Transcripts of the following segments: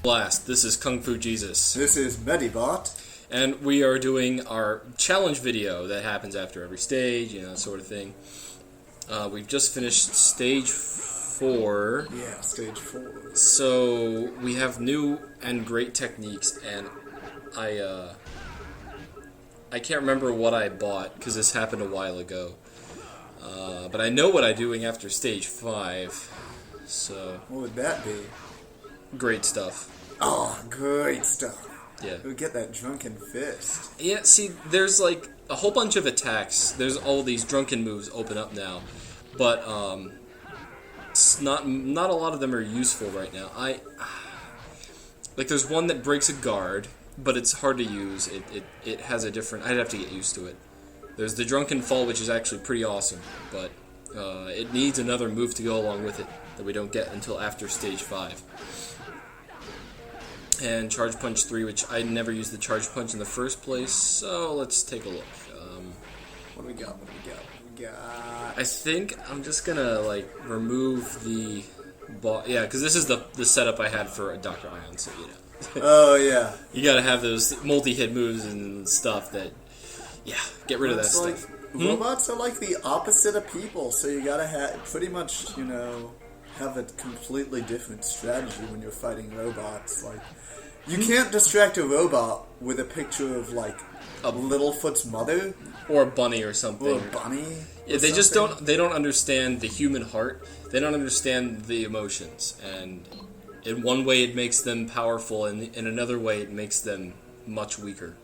Blast. This is Kung Fu Jesus. This is Medibot. And we are doing our challenge video that happens after every stage, you know, that sort of thing. We've just finished stage 4. Yeah, stage 4. So we have new and great techniques, and I can't remember what I bought because this happened a while ago. But I know what I'm doing after stage 5. So What would that be? great stuff. Oh, great stuff. Yeah. We get that drunken fist. Yeah, see, there's like a whole bunch of attacks. There's all these drunken moves open up now, but it's not a lot of them are useful right now. Like there's one that breaks a guard, but it's hard to use. It has a different. I'd have to get used to it. There's the drunken fall, which is actually pretty awesome, but it needs another move to go along with it that we don't get until after stage 5. And Charge Punch 3, which I never used the Charge Punch in the first place, so let's take a look. What do we got? I think I'm just gonna, like, remove the ball. Yeah, because this is the setup I had for Dr. Ion, so, you know. Oh, yeah. You gotta have those multi-hit moves and stuff that, yeah, get rid of that stuff. Robots are like the opposite of people, so you gotta have pretty much, you know, have a completely different strategy when you're fighting robots. Like, you can't distract a robot with a picture of, like, a Littlefoot's mother. Or a bunny or something. Or a bunny. Yeah, they just don't understand the human heart. They don't understand the emotions. And in one way it makes them powerful, and in another way it makes them much weaker.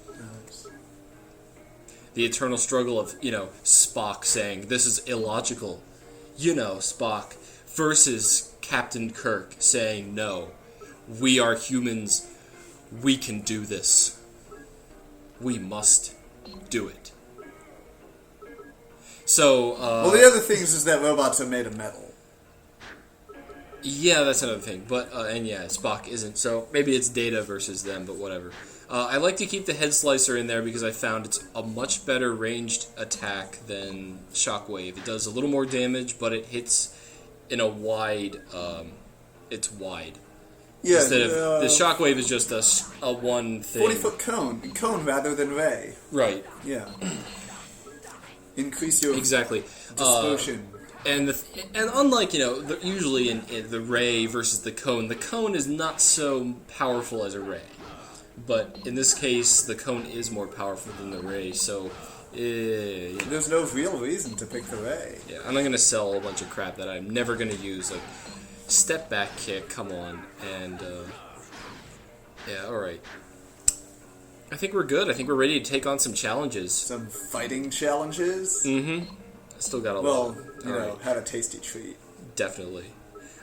Nice. The eternal struggle of, you know, Spock saying, this is illogical. You know, Spock. Versus Captain Kirk saying, no, we are humans. We can do this. We must do it. So, well, the other things is that robots are made of metal. Yeah, that's another thing. But, and yeah, Spock isn't. So maybe it's Data versus them, but whatever. I like to keep the Head Slicer in there because I found it's a much better ranged attack than Shockwave. It does a little more damage, but it hits in a wide, it's wide. Yeah, instead of, the Shockwave is just a one thing. 40-foot cone rather than ray. Right. Yeah. Increase your exactly dispersion. And unlike, you know, usually in the ray versus the cone is not so powerful as a ray. But in this case, the cone is more powerful than the ray, so there's no real reason to pick the ray. Yeah, I'm not going to sell a bunch of crap that I'm never going to use. Like, step back kick, come on. And, yeah, alright. I think we're good. I think we're ready to take on some challenges. Some fighting challenges? Mm-hmm. I still got a lot. Well, you know, have a tasty treat. Definitely.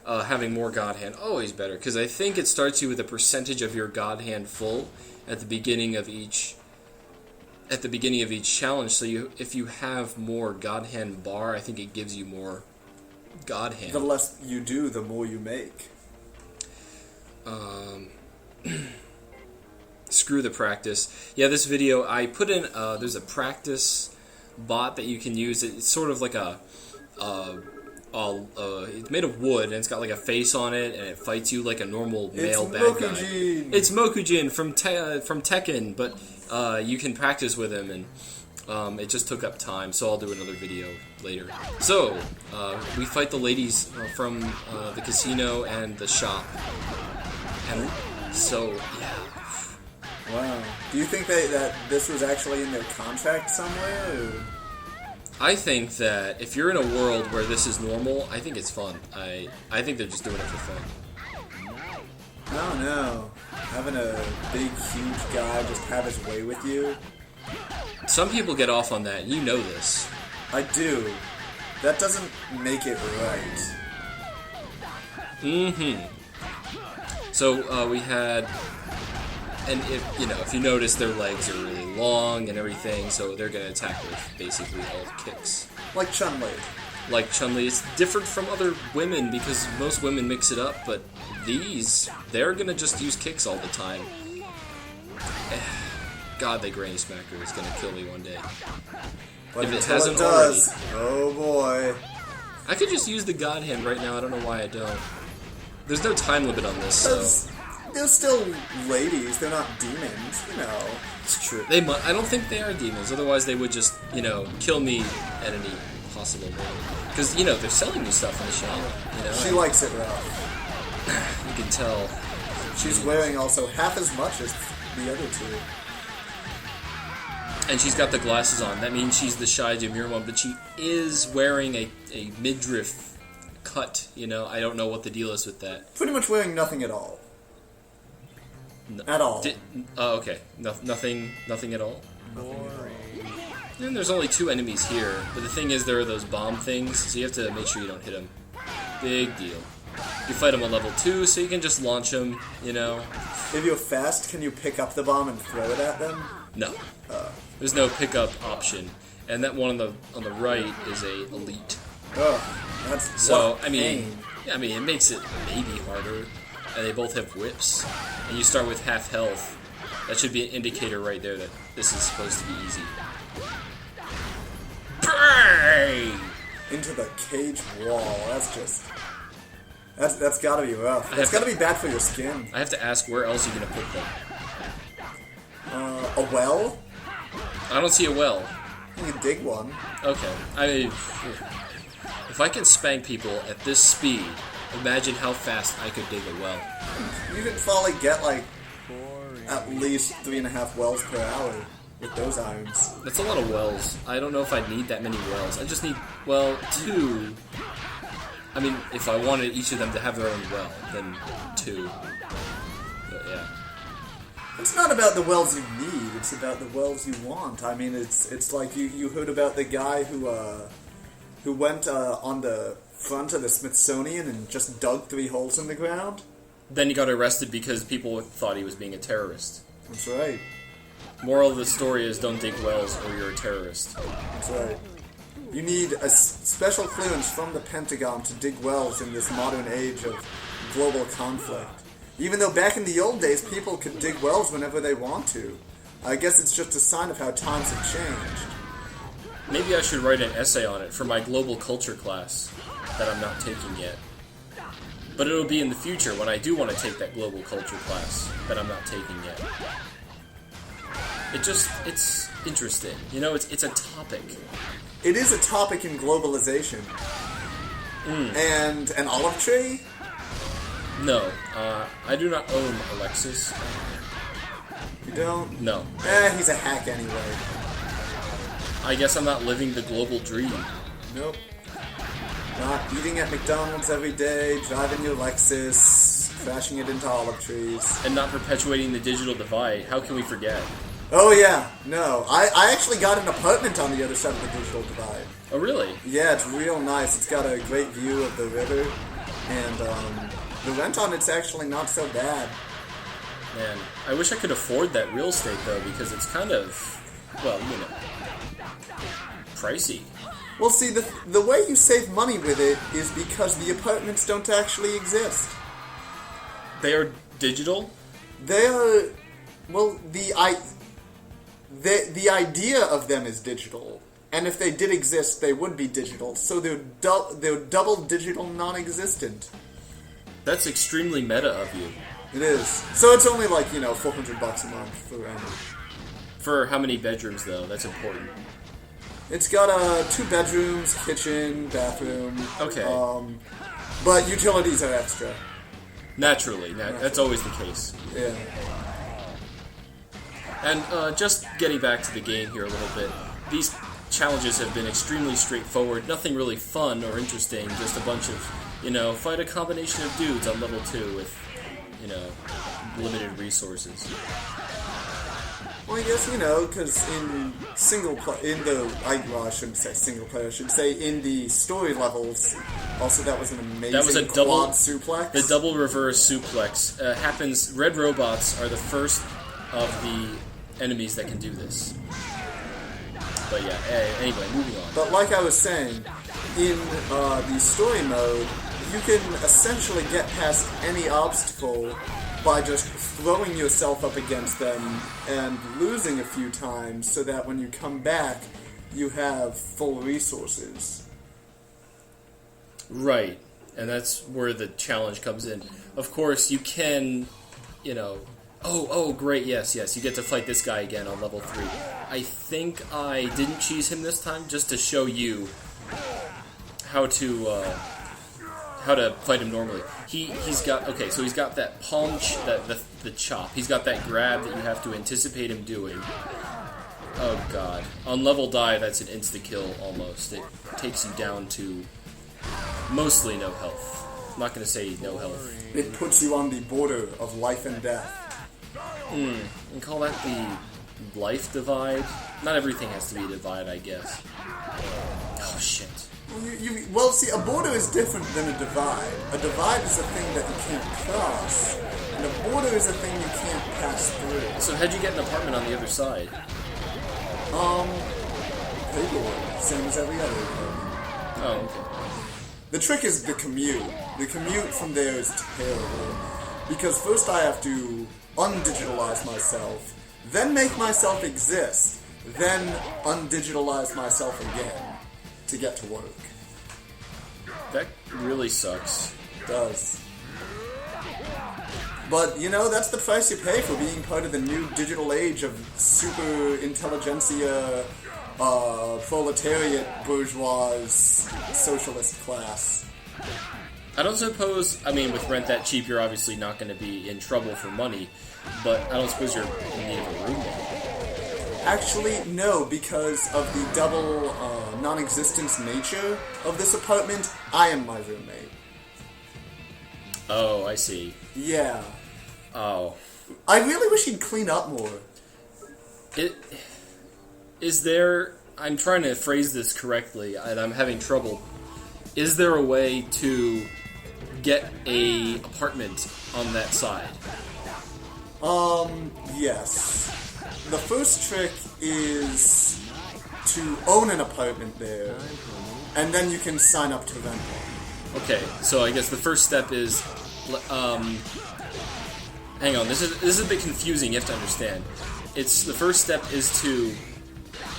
Having more God Hand, always better. Because I think it starts you with a percentage of your God Hand full at the beginning of each challenge. So if you have more God Hand bar, I think it gives you more God Hand. The less you do, the more you make. Screw the practice. Yeah, this video I put in. There's a practice bot that you can use. It's sort of like it's made of wood, and it's got like a face on it, and it fights you like a normal male bad guy. It's Mokujin from Tekken, but you can practice with him, and it just took up time, so I'll do another video later. So, we fight the ladies from the casino and the shop. And so, yeah. Wow. Do you think that this was actually in their contract somewhere? Or? I think that if you're in a world where this is normal, I think it's fun. I think they're just doing it for fun. I don't know. Having a big, huge guy just have his way with you. Some people get off on that, and you know this. I do. That doesn't make it right. Mm-hmm. So, we had... And if you notice, their legs are really long and everything, so they're going to attack with basically all kicks. Like Chun-Li. Like Chun-Li. It's different from other women because most women mix it up, but they're going to just use kicks all the time. God, that Granny Smacker is going to kill me one day. But if it hasn't already. does. Oh boy. I could just use the God Hand right now, I don't know why I don't. There's no time limit on this, so... they're still ladies. They're not demons, you know. It's true. I don't think they are demons. Otherwise, they would just, kill me at any possible way. Because, they're selling me stuff in the shop. She likes it rough. You can tell. She's wearing also half as much as the other two. And she's got the glasses on. That means she's the shy, demure one, but she is wearing a midriff cut. I don't know what the deal is with that. Pretty much wearing nothing at all. At all. Okay. Nothing at all? And there's only 2 enemies here, but the thing is there are those bomb things, so you have to make sure you don't hit them. Big deal. You fight them on level 2, so you can just launch them, If you're fast, can you pick up the bomb and throw it at them? No. There's no pickup option. And that one on the right is a elite. Oh, that's so pain. it makes it maybe harder. And they both have whips. And you start with half health. That should be an indicator right there that this is supposed to be easy. Bang! Into the cage wall. That's gotta be rough. That's gotta be bad for your skin. I have to ask, where else are you gonna put them? A well? I don't see a well. You can dig one. Okay. If I can spank people at this speed, imagine how fast I could dig a well. You could probably get at least 3.5 wells per hour with those irons. That's a lot of wells. I don't know if I need that many wells. I just need, 2. I mean, if I wanted each of them to have their own well, then 2. But yeah. It's not about the wells you need, it's about the wells you want. I mean, it's like you heard about the guy who went on the front of the Smithsonian and just dug 3 holes in the ground? Then he got arrested because people thought he was being a terrorist. That's right. Moral of the story is don't dig wells or you're a terrorist. That's right. You need a special clearance from the Pentagon to dig wells in this modern age of global conflict. Even though back in the old days, people could dig wells whenever they want to. I guess it's just a sign of how times have changed. Maybe I should write an essay on it for my global culture class that I'm not taking yet. But it'll be in the future when I do want to take that global culture class that I'm not taking yet. It's interesting. It's a topic. It is a topic in globalization. And an olive tree? No, I do not own a Lexus. You don't? No. He's a hack anyway. I guess I'm not living the global dream. Nope. Not eating at McDonald's every day, driving your Lexus, crashing it into olive trees. And not perpetuating the digital divide. How can we forget? Oh yeah, no. I actually got an apartment on the other side of the digital divide. Oh really? Yeah, it's real nice. It's got a great view of the river, and the rent on it's actually not so bad. Man, I wish I could afford that real estate though, because it's kind of, pricey. Well, see, the way you save money with it is because the apartments don't actually exist. They are digital? They are, well, the idea of them is digital, and if they did exist, they would be digital. So they're double digital, non-existent. That's extremely meta of you. It is. So it's only like $400 a month for rent. For how many bedrooms though? That's important. It's got 2 bedrooms, kitchen, bathroom. Okay. But utilities are extra. Naturally. That's always the case. Yeah. And just getting back to the game here a little bit, these challenges have been extremely straightforward, nothing really fun or interesting, just a bunch of, fight a combination of dudes on level 2 with, limited resources. Well, I guess, because in I shouldn't say single player, I should say in the story levels, also that was an amazing quad suplex. The double reverse suplex happens, red robots are the first of the enemies that can do this. But yeah, anyway, moving on. But like I was saying, in the story mode, you can essentially get past any obstacle by just throwing yourself up against them and losing a few times so that when you come back, you have full resources. Right, and that's where the challenge comes in. Of course, you can, you know, oh, great, yes, you get to fight this guy again on level 3. I think I didn't cheese him this time just to show you how to fight him normally. He's got that palm the chop. He's got that grab that you have to anticipate him doing. Oh god. On level die, that's an insta-kill almost. It takes you down to mostly no health. I'm not going to say no health. It puts you on the border of life and death. You can call that the life divide. Not everything has to be a divide, I guess. Oh shit. Well, see, a border is different than a divide. A divide is a thing that you can't cross, and a border is a thing you can't pass through. So how'd you get an apartment on the other side? Paperwork, same as every other apartment. Oh, okay. The trick is the commute. The commute from there is terrible, because first I have to undigitalize myself, then make myself exist, then undigitalize myself again to get to work. That really sucks. It does. But, you know, that's the price you pay for being part of the new digital age of super intelligentsia, proletariat, bourgeois, socialist class. I don't suppose, I mean, with rent that cheap, you're obviously not going to be in trouble for money, but I don't suppose you're in need of a roommate. Actually, no, because of the double non-existence nature of this apartment, I am my roommate. Oh, I see. Yeah. Oh. I really wish he'd clean up more. I'm trying to phrase this correctly, and I'm having trouble. Is there a way to get a apartment on that side? Yes. The first trick is to own an apartment there, and then you can sign up to rent one. Okay, so I guess the first step is, hang on, this is a bit confusing, you have to understand. The first step is to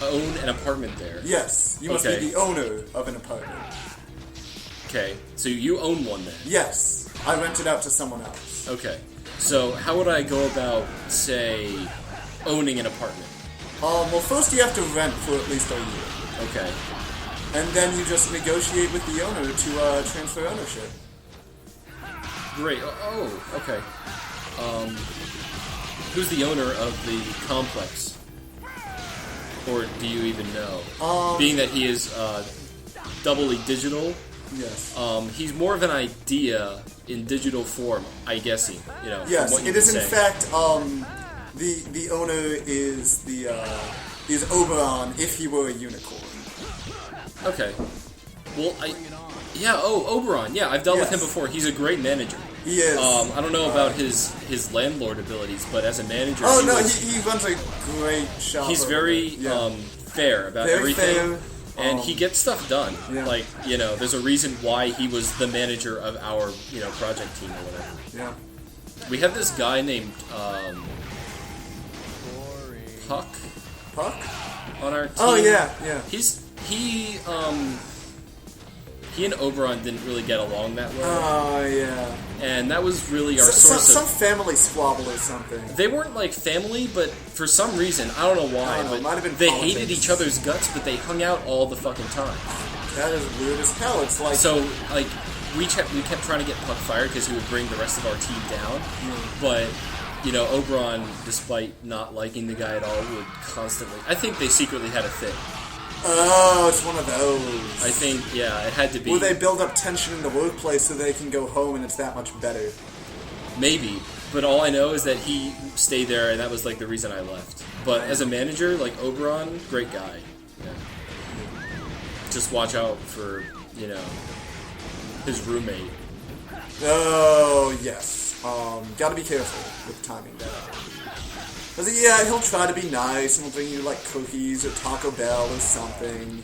own an apartment there. Yes, you must be the owner of an apartment. Okay, so you own one then? Yes, I rent it out to someone else. Okay, so how would I go about, say, owning an apartment? Well, first you have to rent for at least a year. Okay. And then you just negotiate with the owner to transfer ownership. Great. Oh, okay. Who's the owner of the complex? Or do you even know? Being that he is doubly digital, yes. He's more of an idea in digital form, I guessing. You know. Yes, from what it is in fact. The owner is Oberon if he were a unicorn. Okay. Well, Oberon. Yeah, I've dealt with him before. He's a great manager. He is. I don't know about his landlord abilities, but as a manager, he runs a great shop. He's very fair about everything, fair. And he gets stuff done. Yeah. Like, you know, there's a reason why he was the manager of our, you know, project team or whatever. Yeah. We have this guy named Puck on our team. Oh yeah. He and Oberon didn't really get along that well. Oh yeah. And that was really our source of... Some family squabble or something. They weren't like family, but for some reason, I don't know why, but might have been they politics. hated each other's guts, but they hung out all the fucking time. That is weird as hell. It's like... So, like, we kept trying to get Puck fired because he would bring the rest of our team down, but... You know, Oberon, despite not liking the guy at all, would constantly... I think they secretly had a thing. Oh, it's one of those. I think, yeah, it had to be. Where they build up tension in the workplace so they can go home and it's that much better. Maybe. But all I know is that he stayed there, and that was, like, the reason I left. But as a manager, like, Oberon, great guy. Yeah. Just watch out for, you know, his roommate. Oh, yes. Gotta be careful with timing that. Because, yeah, he'll try to be nice and he'll bring you, like, cookies or Taco Bell or something.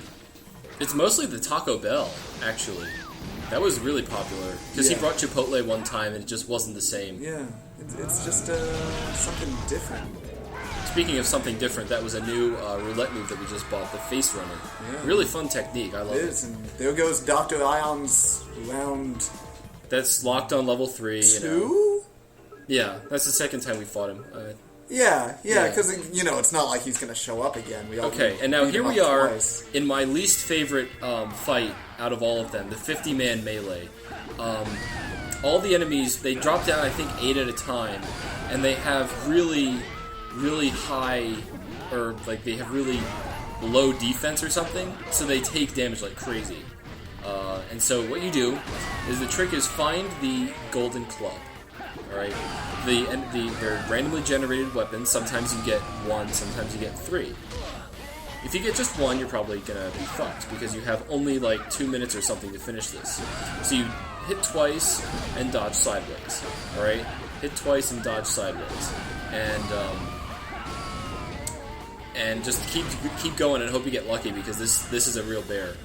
It's mostly the Taco Bell, actually. That was really popular. Because he brought Chipotle one time and it just wasn't the same. Yeah, it's just something different. Speaking of something different, that was a new roulette move that we just bought, the Face Runner. Yeah. Really fun technique, I love it. It is, and there goes Dr. Ion's round... That's locked on level 3, you know. 2? Yeah, that's the second time we fought him. Yeah, Yeah. because it's not like he's gonna show up again. Okay, and now beat here him we up are twice. in my least favorite fight out of all of them, the 50-man melee. All the enemies, they drop down, I think, 8 at a time, and they have really, really high, or like they have really low defense or something, so they take damage like crazy. And so what you do is the trick is find the golden club. Alright? They're randomly generated weapons. Sometimes you get 1, sometimes you get 3. If you get just 1, you're probably gonna be fucked, because you have only like 2 minutes or something to finish this. So you hit twice and dodge sideways. Alright? Hit twice and dodge sideways. And just keep going and hope you get lucky, because this is a real bear.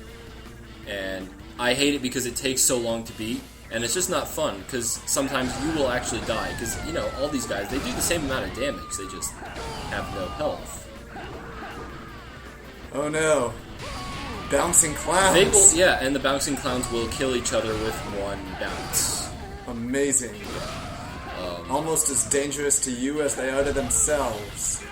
And I hate it because it takes so long to beat, and it's just not fun, because sometimes you will actually die, because, all these guys, they do the same amount of damage, they just have no health. Oh no. Bouncing clowns. They will, yeah, and the bouncing clowns will kill each other with 1 bounce. Amazing. Almost as dangerous to you as they are to themselves.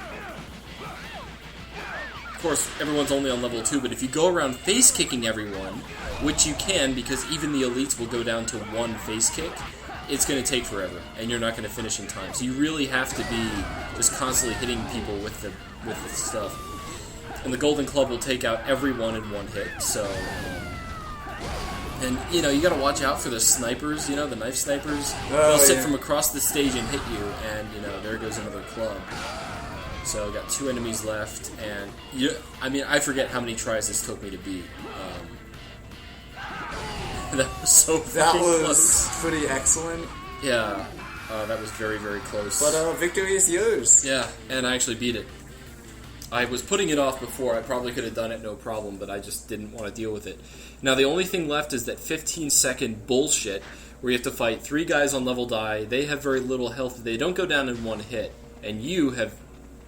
Of course, everyone's only on level 2, but if you go around face-kicking everyone, which you can, because even the elites will go down to 1 face kick, it's going to take forever, and you're not going to finish in time. So you really have to be just constantly hitting people with the stuff. And the golden club will take out everyone in 1 hit, so... and, you got to watch out for the snipers, the knife snipers. They'll sit from across the stage and hit you, and, there goes another club. So, got 2 enemies left, and I forget how many tries this took me to beat. That was so fucking close. Pretty excellent. Yeah, that was very, very close. But victory is yours. Yeah, and I actually beat it. I was putting it off before. I probably could have done it no problem, but I just didn't want to deal with it. Now, the only thing left is that 15-second bullshit where you have to fight 3 guys on level die. They have very little health. They don't go down in 1 hit, and you have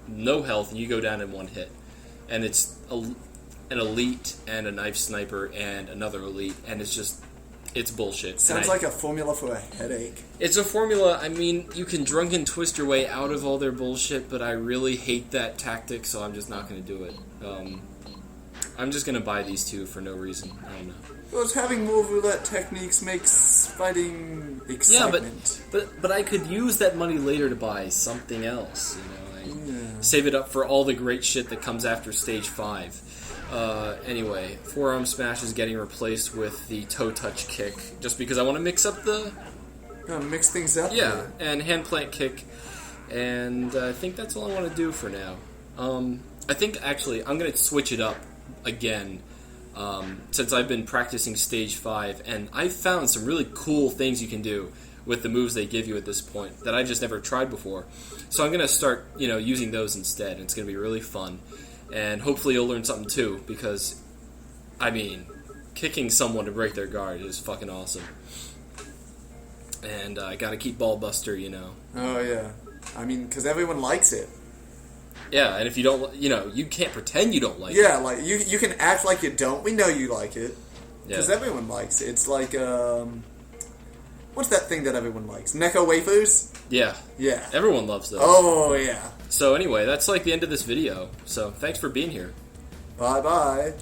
no health, and you go down in 1 hit. And it's an elite and a knife sniper and another elite, and it's bullshit. Sounds like a formula for a headache. It's a formula. You can drunken twist your way out of all their bullshit, but I really hate that tactic, so I'm just not going to do it. I'm just going to buy these 2 for no reason. I don't know. Because having more roulette techniques makes fighting excitement. Yeah, but I could use that money later to buy something else, Save it up for all the great shit that comes after stage 5. Anyway, forearm smash is getting replaced with the toe touch kick, just because I want to mix up mix things up. Yeah, and hand plant kick, and I think that's all I want to do for now. I think actually I'm going to switch it up again, since I've been practicing stage 5, and I've found some really cool things you can do with the moves they give you at this point that I just never tried before. So I'm going to start, using those instead, and it's going to be really fun. And hopefully you'll learn something too, because, kicking someone to break their guard is fucking awesome. And I gotta keep Ballbuster, Oh, yeah. Because everyone likes it. Yeah, and if you don't, you can't pretend you don't like it. Yeah, like, you can act like you don't. We know you like it. Because everyone likes it. It's like, what's that thing that everyone likes? Necco wafers? Yeah. Yeah. Everyone loves those. Oh, yeah. So anyway, that's like the end of this video. So thanks for being here. Bye-bye.